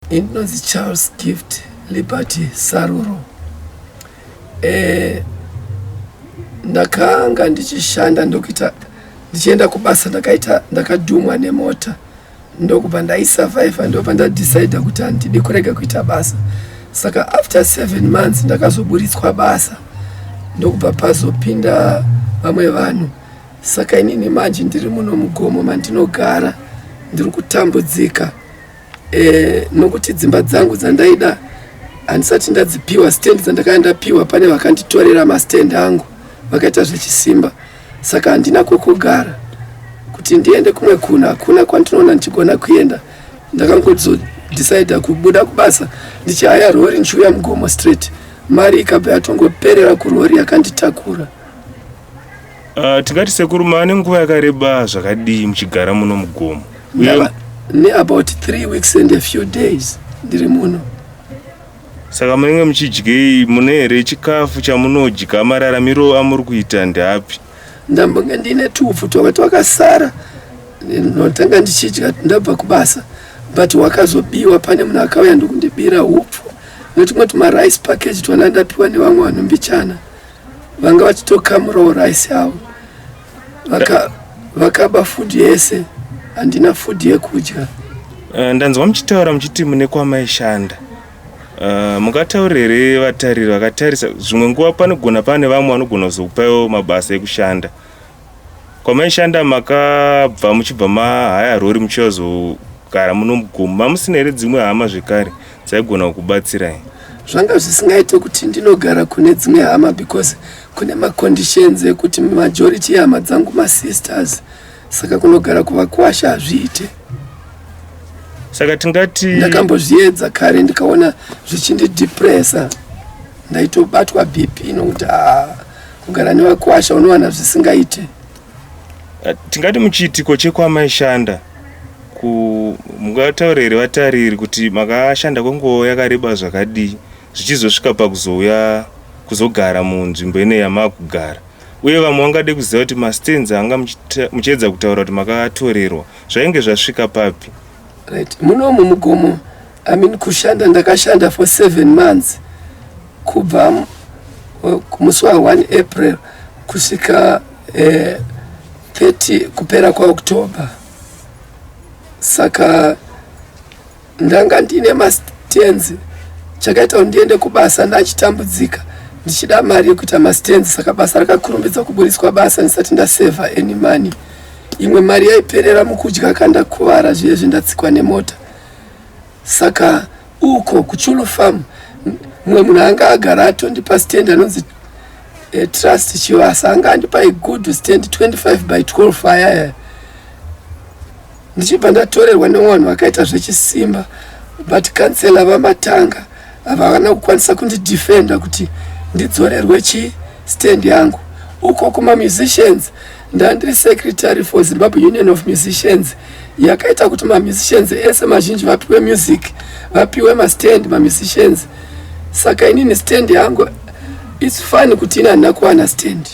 Inonzi Charles Gift Liberty Saruro. Ndakanga ndichishanda ndokuita ndichienda kubasa ndakadhumwa nemota ndokubva ndaisurvive ndobva ndadecide kuti handidi kurega kuita basa. Saka after 7 months ndakazoburitswa basa ndokubva pazopinda vamwe vanhu. Saka inini manje ndiri muno Mugomo mandinogara ndiri kutambudzika nokuti dzimba dzangu dzandaida handisati ndadzipiwa. Stand dzandakanga ndapiwa pane vakanditorera mastand angu vakaita zvechisimba. Saka handina kwekugara kuti ndiende kumwe kuna hakuna kwandinoona ndichigona kuenda. Ndakangodecide kubuda kubasa ndichihaya rori ndichiuya Mugomo Street. Mari ikabva yatongoperera kurori yakanditakura. Tingati sekuru mane nguva yakareba zvakadii muchigara muno Mugomo? Ne about 3 weeks and a few days ndiri muno. Saka munenge muchidyei? Mune here chikafu chamunodya? Mararamiro amuri kuita ndeapi? Ndambonge ndine tupfu twanga twakasara ndinotanga ndichidya ndabva kubasa, but wakazobiwa pane munhu akauya ndokundibira upfu netumwe tuma-rice package twanga ndapiwa nevamwe vanhu mbichana vanga vachitokamurawo rice yavo vakaba food yese. Handina food yekudya. Ndanzwa muchitaura muchiti mune kwamaishanda. Mungataurire vatariri vakatarisa zvimwe nguva panogona pane vamwe vanogona kuzokupaiwo mabasa ekushanda. Kwamaishanda makabva muchibva mahaya rori muchizogara muno Mugomo, mamusina here dzimwe hama zvekare dzaigona kukubatsirai? Zvanga zvisingaite kuti ndinogara kune dzimwe hama because kune maconditions ekuti majority hama dzangu masisters. Saka kunogara kuvakwasha hazviite. Saka tingati ndakambozviedza kare ndikaona zvichindidepressa. Ndaitobatwa BP nokuti kugara nevakwasha unowana zvisingaite. Tingati muchiitiko chekwamaishanda mungataurire vatariri kuti makashanda kwenguva yakareba zvakadii zvichizosvika pakuzouya kuzogara munzvimbo ine yamakugara, uye vamwe vangade kuziva kuti mastands anga muchiedza kutaura kuti makatorerwa zvainge zvasvika papi? Right. Munomu Mugomo kushanda ndakashanda for 7 months kubva kumusi wa1 April kusvika 30 kupera kwaOctober. Saka ndanga ndine mastands chakaita kuti ndiende kubasa ndachitambudzika ndichida mari yekuita mastands. Saka basa rakakurumbidza kuburitswa basa ndisati ndaseva any money. Imwe mari yaiperera mukudya kandakuvara zviye ndatsikwa nemota. Saka uko kuChulu Farm mumwe munhu anga agara atondipa stand anonzi Trust Chivasa anga andipa good stand 25 by 12 aya. Ndichibva ndatorerwa nevanhu vakaita zvechisimba, but kansela vamatanga havana kukwanisa kundidefenda kuti ndidzorerwe stand yangu. Uko kuma musicians ndandiri secretary for Zimbabwe Union of Musicians yakaita kuti musicians ese mazhinji vapiwe music, vapiwe mastand musicians. Saka inini stand yangu it's fun kuti ina nakuwana stand.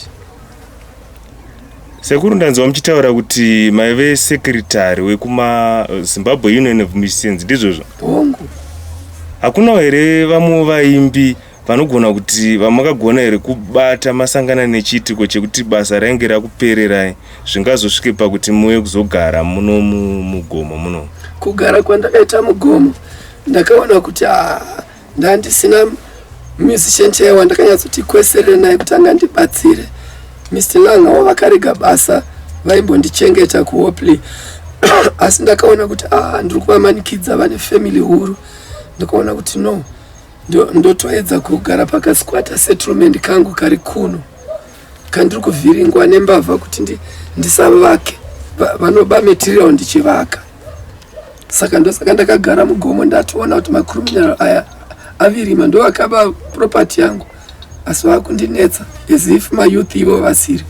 Sekuru ndanzwa muchitaura kuti maive secretary wekuma Zimbabwe Union of Musicians ndizvozvo? Hongu. Hakuna here vamwe vaimbi vanogona kuti vamakagona here kubata masangana nechiitiko chekuti basa rainge rakupererai zvingazosvike pakuti muye kuzogara muno Mugomo muno? Kugara kwandakaita Mugomo ndakaona kuti ndandisina musician chaiwa ndakanyatsoti kwesere naye kuti angandibatsire. Mr. Langa vakarega basa vaimbondichengeta kuHopley asi ndakaona kuti ndiri kuvamanikidza vane family huru. Ndakaona kuti no, ndotoedza kugara pakasquatter settlement kangu kari kuno kandiri kuvhiringwa nembavha kuti ndisavake vanoba material ndichivaka. Saka ndosaka ndakagara Mugomo ndatoona kuti macriminal aya avirima ndo akaba property yangu asi vakundinetsa as if mayouth ivo vasiri.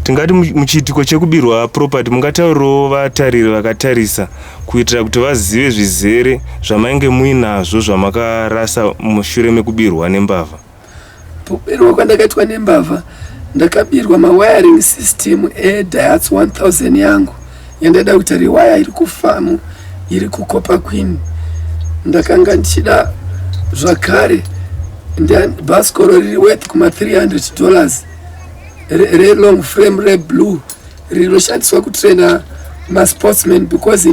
Tingati muchiitiko chekubirwa property mungataurirawo vatariri vakatarisa kuitira kuti vazive zvizere zvamainge muinazvo zvamakarasa mushure mekubirwa nembavha? Kubirwa kwandakaitwa nembavha ndakabirwa mawiring system eDiats 1000 yangu yandaida kuti riwaya iri kufamu iri kukopa Queen. Ndakanga ndichida zvakare bhasikoro riri worth kuma $300 re long frame re blue rinoshandiswa kutraina masportsman because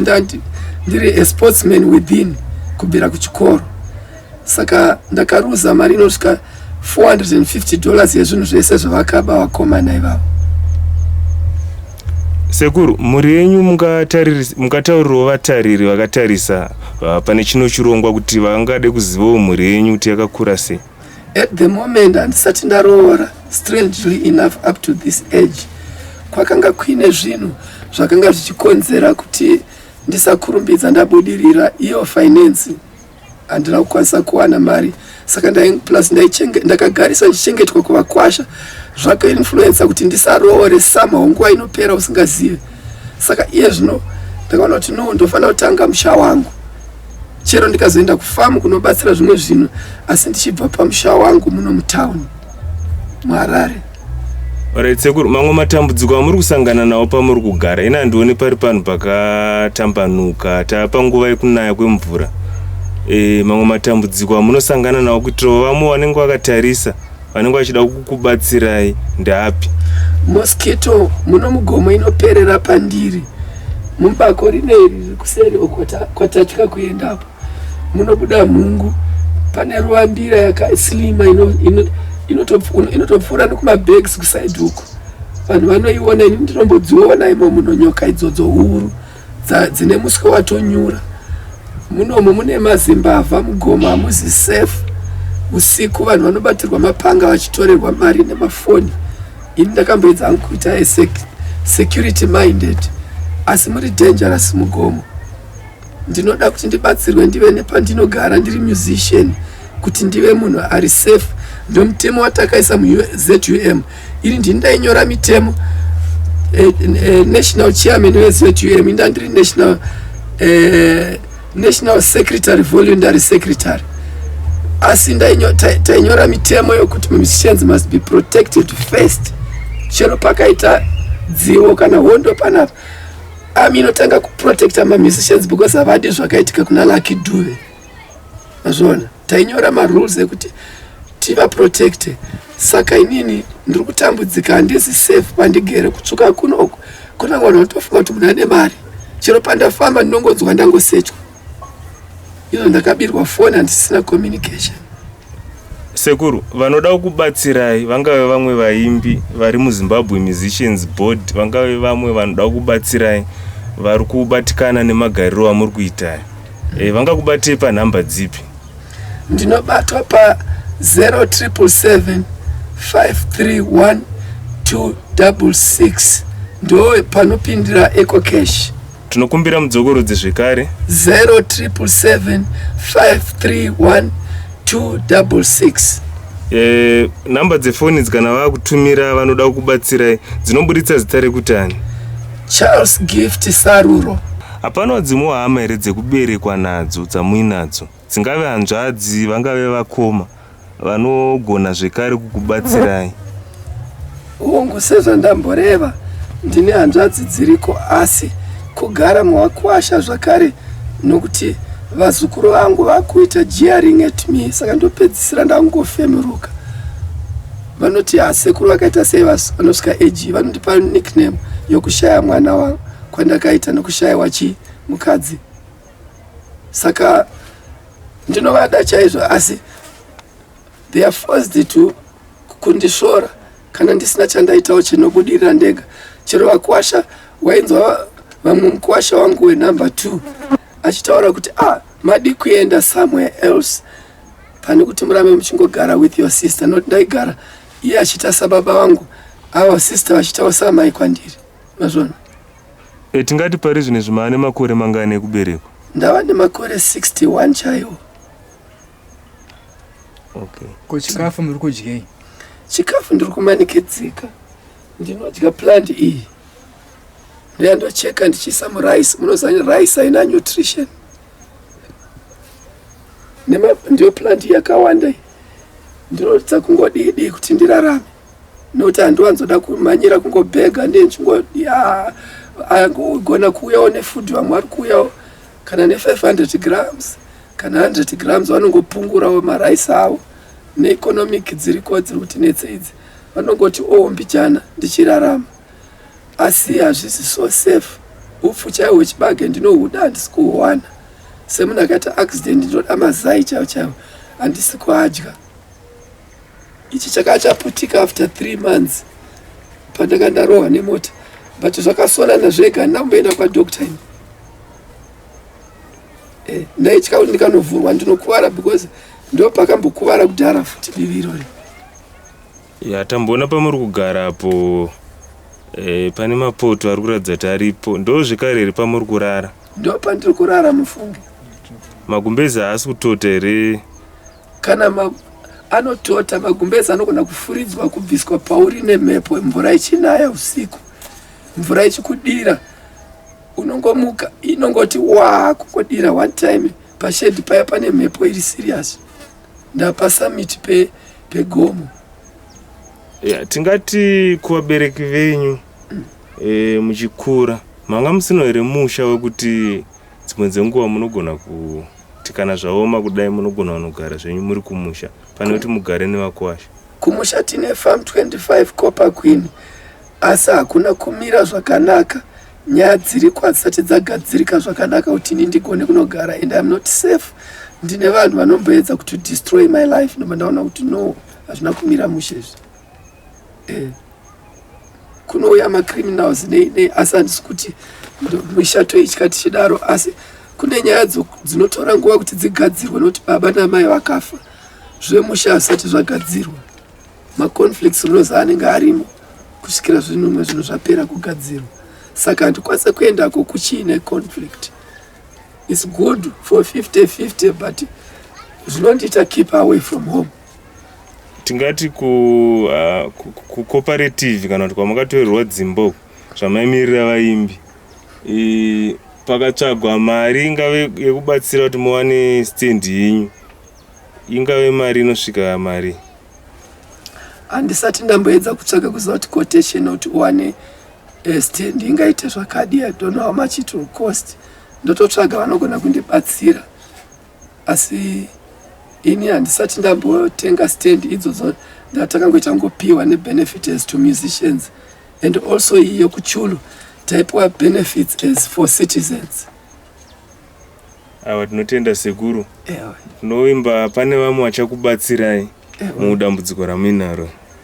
ndiri a sportsman within kubvira kuchikoro. Saka ndakaruza mari inosvika $450 yezvinhu zvese zvavakaba vakomana ivavo. Sekuru, muri yenyu mungataurirawo vatariri vakatarisa pane chino chirongwa kuti vangade kuzivawo muri yenyu kuti yakakura sei? At the moment handisati ndaroora, strangely enough up to this age. Kwakanga kuine zvinhu zvakanga zvichikonzera kuti ndisakurumbidza ndabudirira iyo finance. Handina kukwanisa kuwana mari. Saka plus ndakagarisa ndichengetwa kuvakwasha zvakainfluensa kuti ndisaroore somehow nguva inopera usingazive. Saka iye zvino ndakaona kuti no, ndofanira kutanga musha wangu. Chero ndikazoenda kufamu kunobatsira zvimwe zvinhu, asi ndichibva pamusha wangu muno mutauni muHarare. Alright, Sekuru, mamwe matambudziko amuri kusangana nawo pamuri kugara ina ndione pari panhu pakatambanuka panguva yekunaya kwemvura. Mamwe matambudziko amunosangana nawo kuitirawo vamwe vanenge vakatarisa vanenge vachida kukubatsirai ndeapi? Mosquito muno Mugomo inoperera pandiri. Mubako rineri riri kuseri kwatatya kuendapo. Munobuda mhungu. Pane ruwambira yakaslima inotopfuura nekumabags kuside huko. Vanhu vanoiona, ini ndinombodziona imo muno nyoka idzodzo huru dzine muswe watonyura. Munomo mune mazimbavha. Mugomo hamuzi safe. Usiku vanhu vanobatirwa mapanga vachitorerwa mari nemafoni. Ini ndakamboedza hangu kuita security minded. Asi muri dangerous Mugomo. Ndinoda kuti ndibatsirwe ndive nepandinogara ndiri musician, kuti ndive munhu ari safe. Ndo mutemo watakaisa muZUM. Iri ndindainyora mitemo. National chairman weZUM ndandiri national secretary, voluntary secretary. Asi tainyora mitemo yokuti musicians must be protected first. Chero pakaita dziwo kana hondo panapa, inotanga kuprotecta musicians because havadi zvakaitika kuna Lucky Dube. Mazvona tainyora marules ekuti tiva protected. Saka inini ndiri kutambudzika, handisi safe pandigere kutsvuka kunoku. Kuna vanhu vanotofunga kuti munhu ane mari. Chero pandafamba ndinongonzwa ndangosechwa. Izvo ndakabirwa foni handisina communication. Sekuru, vanoda kukubatsirai vangave vamwe vaimbi vari muZimbabwe Musicians Board, vangave vamwe vanoda kukubatsirai vari kubatikana nemagariro amuri kuita, vangakubatei panhamba dzipi? Ndinobatwa pa 0777 531 266 ndo panopindira Eco Cash. Tinokumbira mudzokorodze zvekare. 0777 531 266. Namba dzefoni kana vakutumira vanoda kukubatsirai dzinobuditsa zita rekutani? Charles Gift Saruro. Hapana dzimwe hama here dzekuberekwa nadzo dzamuinadzo, dzingave hanzvadzi, vangave vakoma, vanogona zvekare kukubatsirai? Hongu sezvandamboreva, ndine hanzvadzi dziriko, asi kugara muwakwasha zvakare nokuti vazukuru vangu vakuita jeering at me. Saka ndopedzisira ndangofemuruka. Vanoti sekuru vakaita sei vanosvika age, vanondipa nickname yokushaya mwana wangu kwandakaita nokushayiwa mukadzi. Saka ndinovada chaizvo, asi they are forced to kundishora kana ndisina chandaitawo chinobudirira ndega. Chero vakwasha wainzwa vamwe mukwasha wangu wenumber 2 achitaura kuti madi kuenda somewhere else pane kuti murambe muchingogara with your sister. Not ndaigara iye achita sababa wangu, our sister vachitawo samai kwandiri. Mazvona. Tingati pari zvine zvimane makore mangane ekuberekwa? Ndava nemakore 61 chaiwo. Okay. Kuchikafu muri kudyei? Chikafu ndiri kumanikidzika. Ndinodya plant iyi. Ndocheka ndichisa murice. Munozanya rice haina nutrition. Ndio plant yakawanda. Ndinotsa kungodidi kuti ndirarame. Nokuti handiwanzoda kumanyira kungobhega ndichingodya. Gona kuuyawo nefood vamwe vari kuuyawo kana ne 500 grams kana 100 grams vanongopungurawo maraisi avo neeconomic dziriko dziri kutinetse idzi vanongoti mbichana ndichirarama asi hazvisi so safe upfu chaiwo hwechibage ndinohuda handisi kuhwana semunhu akaita accident ndinoda mazai chaiwo chaiwo handisi kuadya ichi chakachaputika after 3 months pandanga ndarohwa nemota but zvakasonana zvega handina kumboenda kwadokta ini ndaityauti ndikanovhurwa ndinokuvara because ndo pakambokuvara kudhara futi divi irori. Ya tamboona pamuri kugara apo pane mapoto ari kuratidza kuti aripo ndo zvekare here pamuri kurara? Ndo pandiri kurara mufungi. Magumbezi haasi kutota here? Kana anotota magumbezi anogona kufuridzwa kubviswa pauri nemhepo mvura ichinaya usiku mvura ichikudira unongomuka inongoti kukodira one time pashedi paya pane mhepo iri serious ndapasamiti pegomo. Ya tingati kuvabereki venyu muchikura manga musino here musha wekuti dzimwe dzenguva munogona kuti kana zvaoma kudai munogona kunogara zvenyu muri kumusha pane kuti mugare nevakwasha? Kumusha tine farm 25 Copper Queen asi hakuna kumira zvakanaka nyaya dziriko hadzisati dzagadzirika zvakanaka kuti ini ndigone kunogara and I'm not safe. Ndine vanhu vanomboedza kuti destroy my life ndomba ndaona kuti no hazvina kumira musha izvi. Kunouya macriminals asi handisi kuti mushato itya tichidaro asi kune nyaya dzinotora nguva kuti dzigadzirwe nokuti baba namai vakafa zvemusha hasati zvagadzirwa maconflicts unoza anenge arimo kusvikira zvinumwe zvinhu zvapera kugadzirwa saka handikwanise kuendako kuchiine conflict. It's good for 50-50 but zvinondiita keep away from home. Tingati cooperative kana kuti kwamakatorerwa dzimbo zvamaimirira vaimbi pakatsvagwa mari ingave yekubatsira kuti muwane stand yenyu ingave mari inosvika mari? Handisati ndamboedza kutsvaga kuziva kuti quotation kuti uwane stand ingaite zvakadi. I don't know how much it will cost. Ndototsvaga vanogona kundibatsira asi ini handisati ndambotenga stand idzodzo ndatakangoita ngopiwa nebenefit as to musicians and also iyo kuchulu taipiwa benefits as for citizens. Awa tinotenda sekuru. Tinoimba pane vamwe vachakubatsirai mudambudziko ramuinaro.